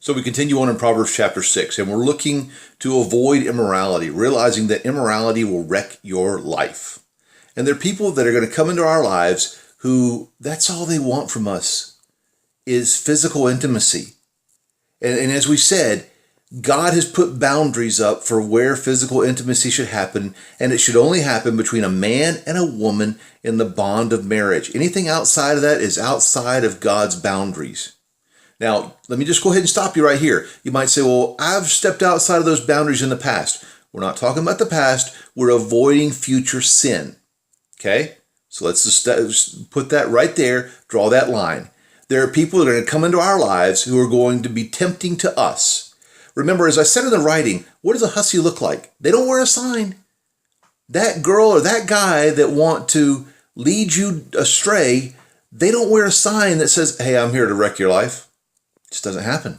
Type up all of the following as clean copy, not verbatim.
So we continue on in Proverbs chapter 6, and we're looking to avoid immorality, realizing that immorality will wreck your life. And there are people that are going to come into our lives who, that's all they want from us is physical intimacy. And as we said, God has put boundaries up for where physical intimacy should happen, and it should only happen between a man and a woman in the bond of marriage. Anything outside of that is outside of God's boundaries. Now, let me just go ahead and stop you right here. You might say, well, I've stepped outside of those boundaries in the past. We're not talking about the past. We're avoiding future sin. Okay? So let's just put that right there, draw that line. There are people that are going to come into our lives who are going to be tempting to us. Remember, as I said in the writing, what does a hussy look like? They don't wear a sign. That girl or that guy that want to lead you astray, they don't wear a sign that says, hey, I'm here to wreck your life. It just doesn't happen.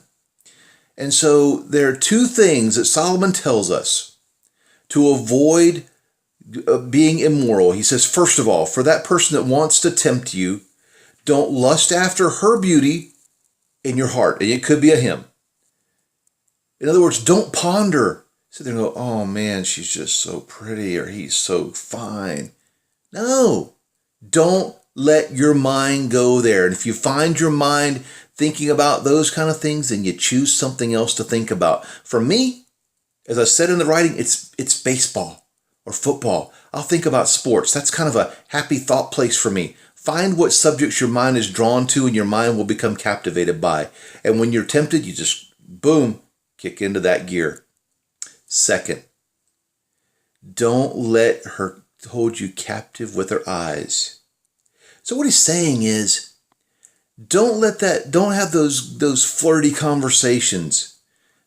And so there are two things that Solomon tells us to avoid being immoral. He says, first of all, for that person that wants to tempt you, don't lust after her beauty in your heart. And it could be a him. In other words, don't ponder. Sit there and go, oh man, she's just so pretty, or he's so fine. No, don't let your mind go there. And if you find your mind thinking about those kind of things, then you choose something else to think about. For me, as I said in the writing, it's baseball or football. I'll think about sports. That's kind of a happy thought place for me. Find what subjects your mind is drawn to and your mind will become captivated by. And when you're tempted, you just, boom, kick into that gear. Second, don't let her hold you captive with her eyes. So what he's saying is, don't have those flirty conversations.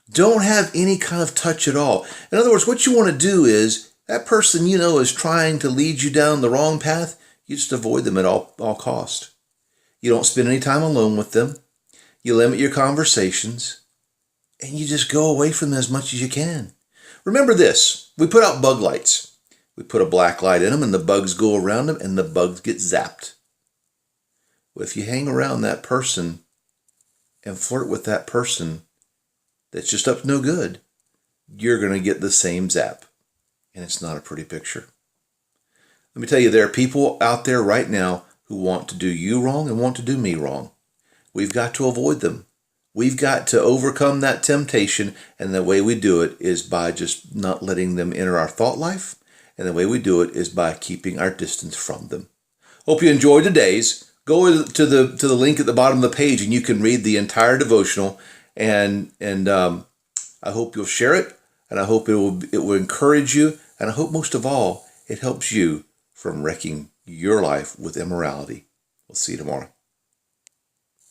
Don't have any kind of touch at all. In other words, what you want to do is, that person you know is trying to lead you down the wrong path, you just avoid them at all cost. You don't spend any time alone with them. You limit your conversations, and you just go away from them as much as you can. Remember this, we put out bug lights. We put a black light in them, and the bugs go around them, and the bugs get zapped. Well, if you hang around that person and flirt with that person that's just up to no good, you're going to get the same zap. And it's not a pretty picture. Let me tell you, there are people out there right now who want to do you wrong and want to do me wrong. We've got to avoid them. We've got to overcome that temptation, and the way we do it is by just not letting them enter our thought life, and the way we do it is by keeping our distance from them. Hope you enjoyed today's. Go to the link at the bottom of the page, and you can read the entire devotional. And I hope you'll share it, and I hope it will encourage you, and I hope most of all it helps you from wrecking your life with immorality. We'll see you tomorrow.